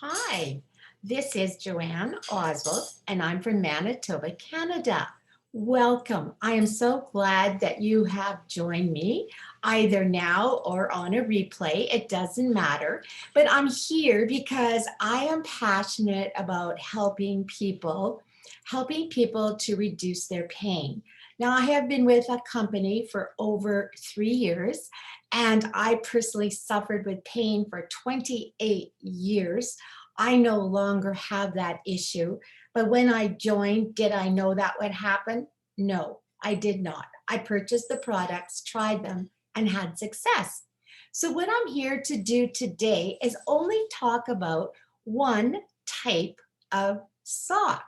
Hi, this is Joanne Oswald, and I'm from Manitoba, Canada. Welcome. I am so glad that you have joined me, either now or on a replay. It doesn't matter. But I'm here because I am passionate about helping people to reduce their pain. Now, I have been with a company for over 3 years, and I personally suffered with pain for 28 years. I no longer have that issue. But when I joined, did I know that would happen? No, I did not. I purchased the products, tried them, and had success. So, what I'm here to do today is only talk about one type of sock,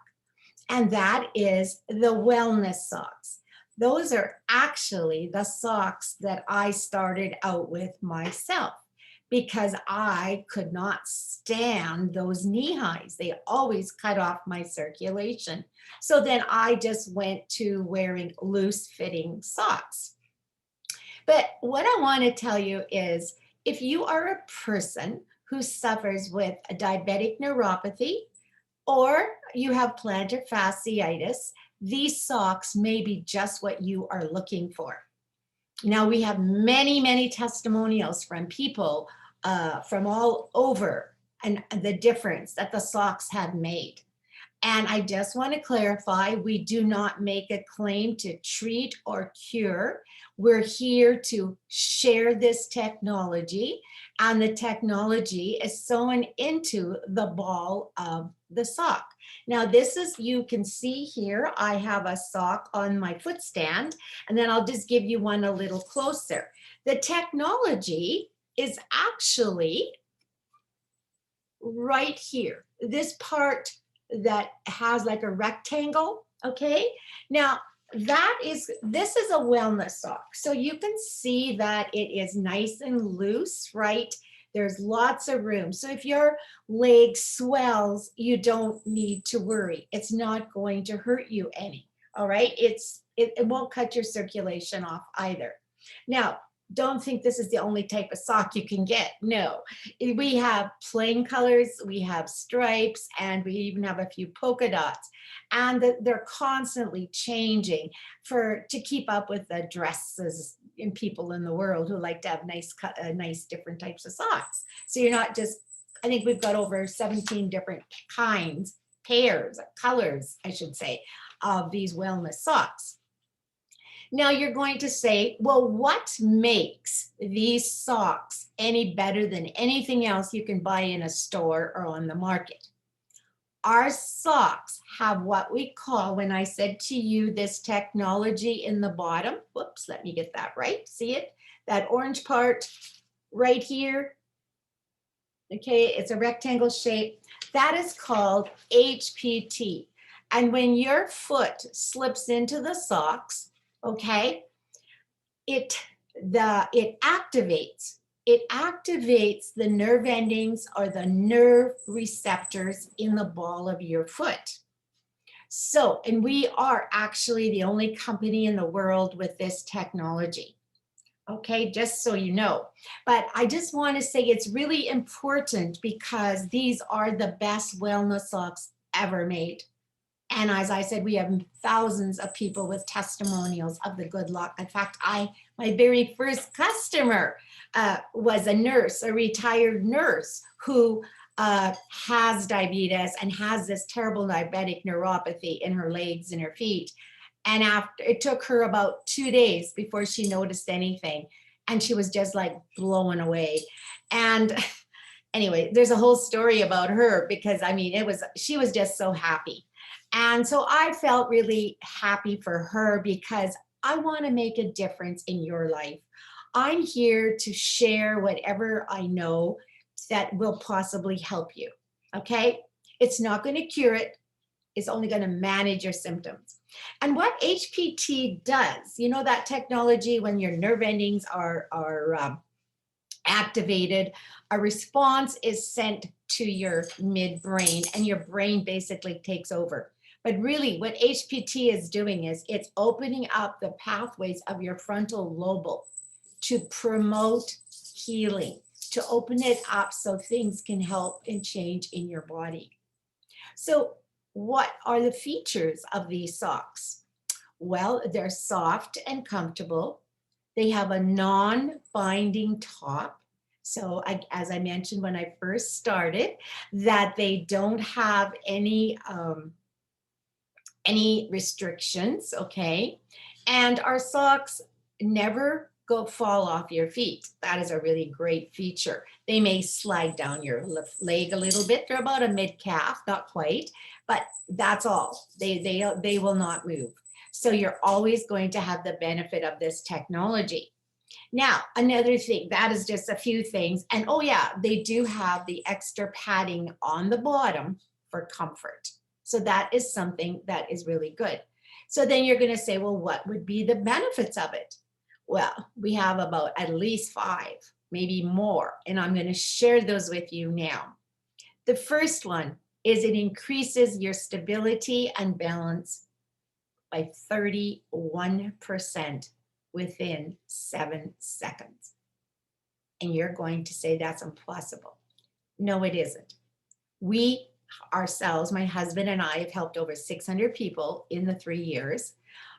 and that is the wellness socks. Those are actually the socks that I started out with myself because I could not stand those knee highs. They always cut off my circulation. So then I just went to wearing loose fitting socks. But what I want to tell you is if you are a person who suffers with a diabetic neuropathy, or you have plantar fasciitis, these socks may be just what you are looking for. Now, we have many, many testimonials from people from all over and the difference that the socks have made. And I just want to clarify, we do not make a claim to treat or cure. We're here to share this technology, and the technology is sewn into the ball of the sock. Now, this is, you can see here, I have a sock on my foot stand, and then I'll just give you one a little closer. The technology is actually right here. This part that has like a rectangle, okay? Now, this is a wellness sock. So you can see that it is nice and loose, right? There's lots of room. So if your leg swells, you don't need to worry. It's not going to hurt you any, all right? It won't cut your circulation off either. Now, don't think this is the only type of sock you can get. No, we have plain colors, we have stripes, and we even have a few polka dots. And they're constantly changing to keep up with the dresses in people in the world who like to have nice different types of socks. So you're not just, I think we've got over 17 different pairs, colors, I should say, of these wellness socks. Now you're going to say, well, what makes these socks any better than anything else you can buy in a store or on the market? Our socks have what we call, when I said to you, this technology in the bottom. Whoops, let me get that right. See it? That orange part right here. Okay, it's a rectangle shape. That is called HPT. And when your foot slips into the socks, okay, it activates the nerve endings or the nerve receptors in the ball of your foot. So, and we are actually the only company in the world with this technology. Okay, just so you know. But I just want to say it's really important because these are the best wellness socks ever made. And as I said, we have thousands of people with testimonials of the good luck. In fact, my very first customer was a nurse, a retired nurse who has diabetes and has this terrible diabetic neuropathy in her legs and her feet. And it took her about 2 days before she noticed anything. And she was just like blown away. And anyway, there's a whole story about her because she was just so happy. And so I felt really happy for her because I want to make a difference in your life. I'm here to share whatever I know that will possibly help you. Okay? It's not going to cure it. It's only going to manage your symptoms. And what HPT does, you know, that technology when your nerve endings are activated, a response is sent to your midbrain and your brain basically takes over. But really what HPT is doing is it's opening up the pathways of your frontal lobe. to promote healing, to open it up so things can help and change in your body. So what are the features of these socks? Well, they're soft and comfortable. They have a non-binding top. So as I mentioned when I first started, that they don't have any restrictions, okay? And our socks never fall off your feet. That is a really great feature. They may slide down your leg a little bit. They're about a mid-calf, not quite, but that's all. They will not move. So you're always going to have the benefit of this technology. Now, another thing, that is just a few things. And oh yeah, they do have the extra padding on the bottom for comfort. So that is something that is really good. So then you're going to say, well, what would be the benefits of it? Well, we have about at least 5, maybe more, and I'm going to share those with you now. The first one is it increases your stability and balance by 31% within 7 seconds. And you're going to say that's impossible. No, it isn't. We ourselves, my husband and I, have helped over 600 people in the 3 years.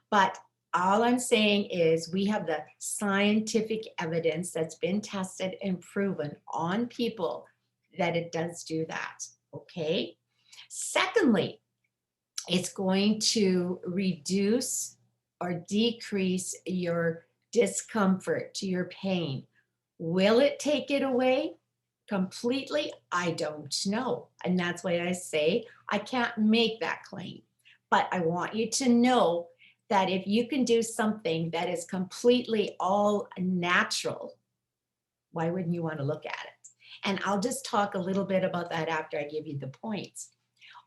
But all I'm saying is we have the scientific evidence that's been tested and proven on people that it does do that. Okay. Secondly, it's going to reduce or decrease your discomfort, to your pain. Will it take it away completely? I don't know. And that's why I say I can't make that claim. But I want you to know that if you can do something that is completely all natural, why wouldn't you want to look at it? And I'll just talk a little bit about that after I give you the points.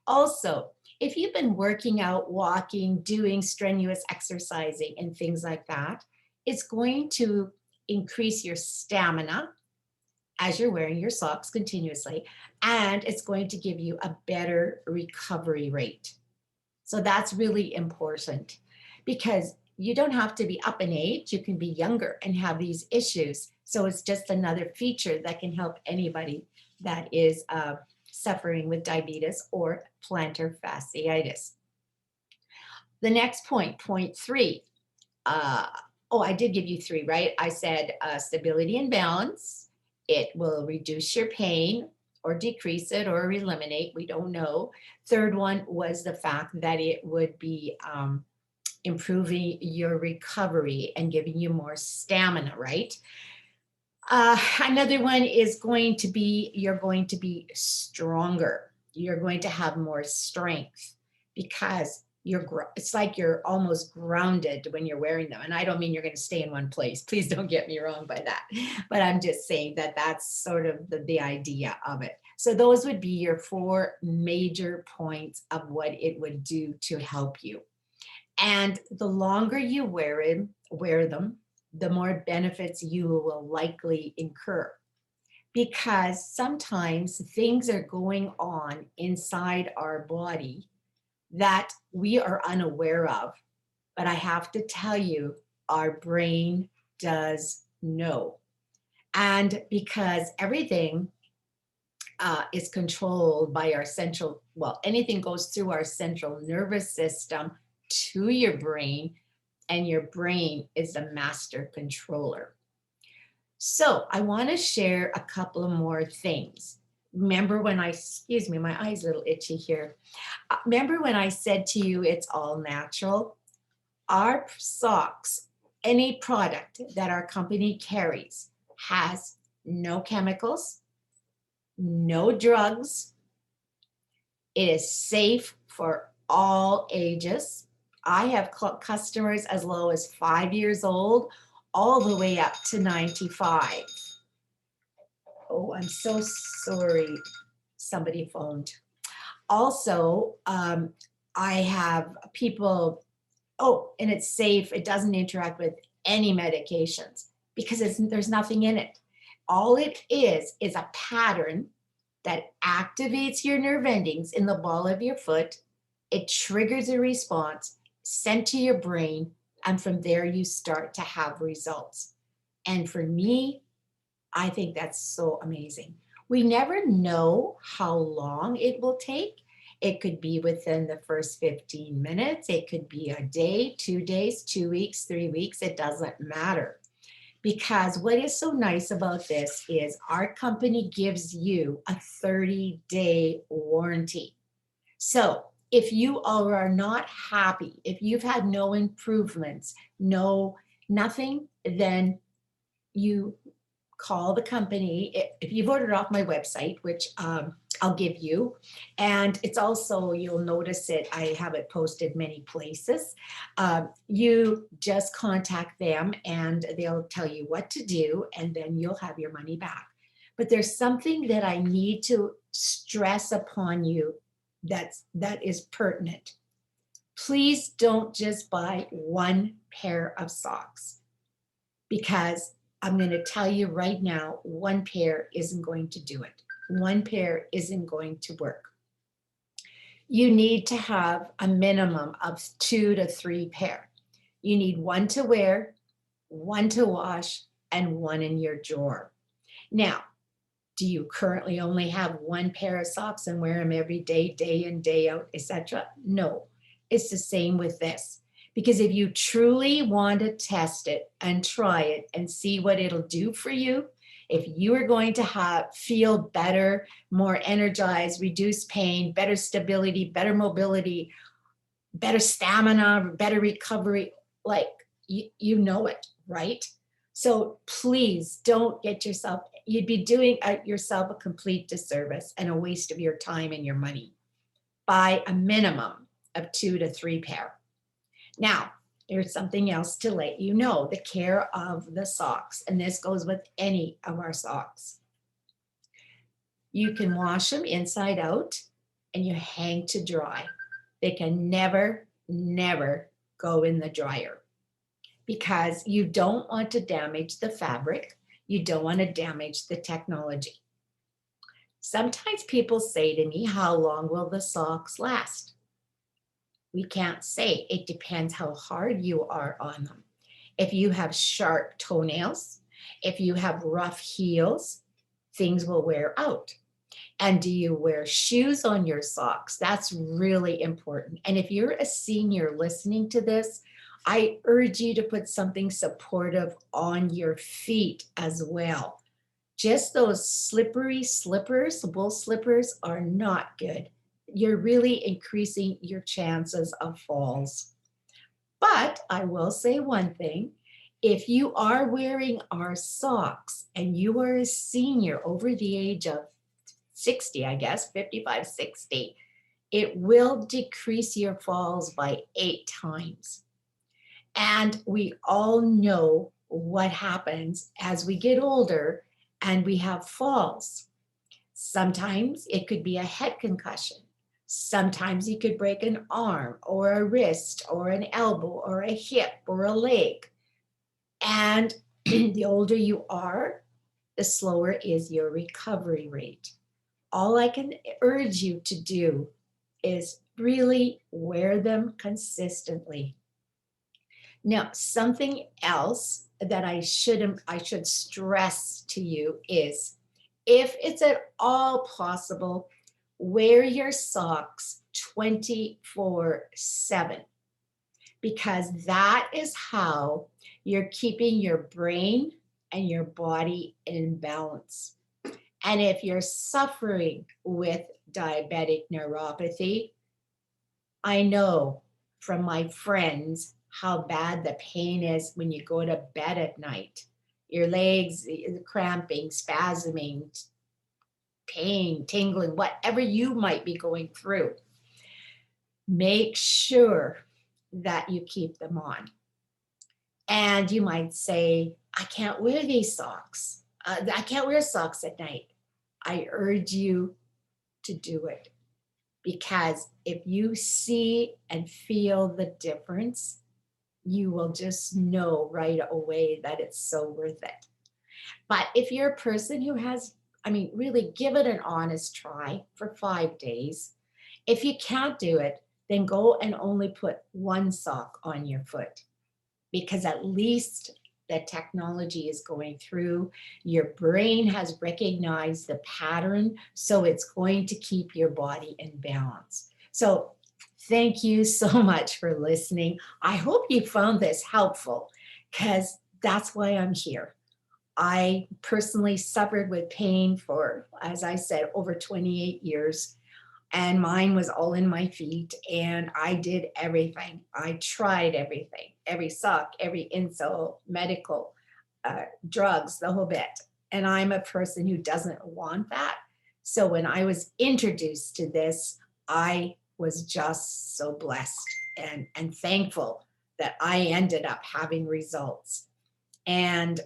Also, if you've been working out, walking, doing strenuous exercising and things like that, it's going to increase your stamina as you're wearing your socks continuously, and it's going to give you a better recovery rate. So that's really important because you don't have to be up in age. You can be younger and have these issues. So it's just another feature that can help anybody that is suffering with diabetes or plantar fasciitis. The next point, point 3. Oh, I did give you 3, right? I said stability and balance. It will reduce your pain or decrease it or eliminate. We don't know. Third one was the fact that it would be improving your recovery and giving you more stamina, right? Another one is going to be, you're going to be stronger. You're going to have more strength because it's like you're almost grounded when you're wearing them. And I don't mean you're going to stay in one place. Please don't get me wrong by that. But I'm just saying that that's sort of the idea of it. So those would be your 4 major points of what it would do to help you. And the longer you wear them, the more benefits you will likely incur. Because sometimes things are going on inside our body that we are unaware of. But I have to tell you, our brain does know. And because everything is controlled by our anything goes through our central nervous system to your brain, and your brain is the master controller. So I want to share a couple of more things. Remember when excuse me, my eye's a little itchy here. Remember when I said to you, it's all natural? Our socks, any product that our company carries has no chemicals, no drugs. It is safe for all ages. I have customers as low as 5 years old, all the way up to 95. Oh, I'm so sorry. Somebody phoned. Also, I have people, and it's safe. It doesn't interact with any medications because there's nothing in it. All it is a pattern that activates your nerve endings in the ball of your foot. It triggers a response sent to your brain, and from there you start to have results. And for me, I think that's so amazing. We never know how long it will take. It could be within the first 15 minutes. It could be a day, 2 days, 2 weeks, 3 weeks. It doesn't matter. Because what is so nice about this is our company gives you a 30-day warranty. So if you are not happy, if you've had no improvements, nothing, then you call the company. If you've ordered off my website, which I'll give you, and it's also, you'll notice it, I have it posted many places. You just contact them and they'll tell you what to do, and then you'll have your money back. But there's something that I need to stress upon you that is pertinent. Please don't just buy one pair of socks, because I'm going to tell you right now, one pair isn't going to do it. One pair isn't going to work. You need to have a minimum of 2 to 3 pair. You need one to wear, one to wash, and one in your drawer. Now, do you currently only have one pair of socks and wear them every day, day in, day out, etc.? No, it's the same with this. Because if you truly want to test it and try it and see what it'll do for you, if you are going to feel better, more energized, reduce pain, better stability, better mobility, better stamina, better recovery, like you know it, right? So please don't get yourself, you'd be doing yourself a complete disservice and a waste of your time and your money. Buy a minimum of 2 to 3 pair. Now, there's something else to let you know, the care of the socks, and this goes with any of our socks. You can wash them inside out and you hang to dry. They can never, never go in the dryer, because you don't want to damage the fabric. You don't want to damage the technology. Sometimes people say to me, how long will the socks last? We can't say. It depends how hard you are on them. If you have sharp toenails, if you have rough heels, things will wear out. And do you wear shoes on your socks? That's really important. And if you're a senior listening to this, I urge you to put something supportive on your feet as well. Just those slippery slippers, wool slippers, are not good. You're really increasing your chances of falls. But I will say one thing. If you are wearing our socks and you are a senior over the age of 60, I guess, 55, 60, it will decrease your falls by 8 times. And we all know what happens as we get older and we have falls. Sometimes it could be a head concussion. Sometimes you could break an arm or a wrist or an elbow or a hip or a leg. And the older you are, the slower is your recovery rate. All I can urge you to do is really wear them consistently. Now, something else that I should stress to you is, if it's at all possible, wear your socks 24/7, because that is how you're keeping your brain and your body in balance. And if you're suffering with diabetic neuropathy, I know from my friends how bad the pain is when you go to bed at night. Your legs cramping, spasming, pain, tingling, whatever you might be going through. Make sure that you keep them on. And you might say, I can't wear these socks. I can't wear socks at night. I urge you to do it, because if you see and feel the difference, you will just know right away that it's so worth it. But if you're a person who has, really give it an honest try for 5 days. If you can't do it, then go and only put one sock on your foot, because at least that technology is going through. Your brain has recognized the pattern, so it's going to keep your body in balance. So thank you so much for listening. I hope you found this helpful because that's why I'm here. I personally suffered with pain for, as I said, over 28 years, and mine was all in my feet. And I did everything. I tried everything, every sock, every insole, medical, drugs, the whole bit. And I'm a person who doesn't want that. So when I was introduced to this, I was just so blessed and thankful that I ended up having results. And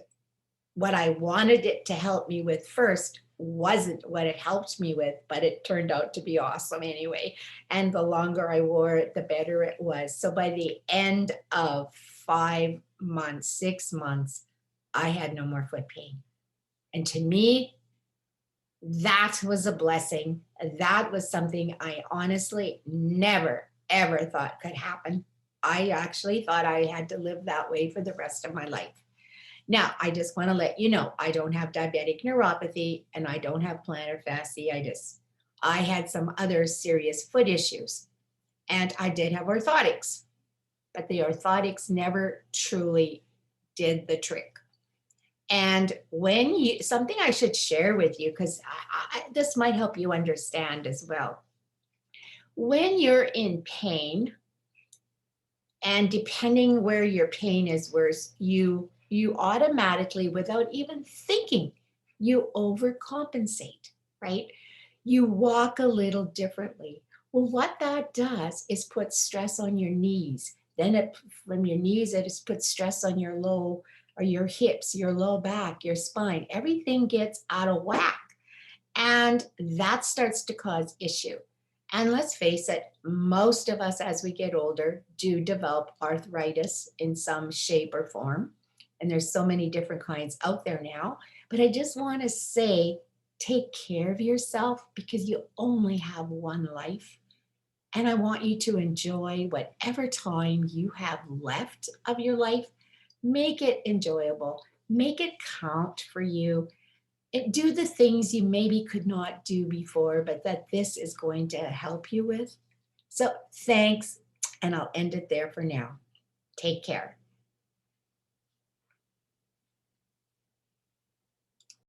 what I wanted it to help me with first wasn't what it helped me with, but it turned out to be awesome anyway. And the longer I wore it, the better it was. So by the end of 5 months, 6 months, I had no more foot pain. And to me, that was a blessing. That was something I honestly never, ever thought could happen. I actually thought I had to live that way for the rest of my life. Now, I just want to let you know, I don't have diabetic neuropathy and I don't have plantar fasciitis. I had some other serious foot issues and I did have orthotics, but the orthotics never truly did the trick. And when you, something I should share with you, because this might help you understand as well. When you're in pain, and depending where your pain is worse, you automatically, without even thinking, you overcompensate, right? You walk a little differently. Well, what that does is put stress on your knees. Then from your knees, it just puts stress on your low or your hips, your low back, your spine. Everything gets out of whack. And that starts to cause issue. And let's face it, most of us as we get older do develop arthritis in some shape or form. And there's so many different kinds out there now. But I just want to say, take care of yourself because you only have one life. And I want you to enjoy whatever time you have left of your life. Make it enjoyable, make it count for you. Do the things you maybe could not do before, but that this is going to help you with. So thanks, and I'll end it there for now. Take care.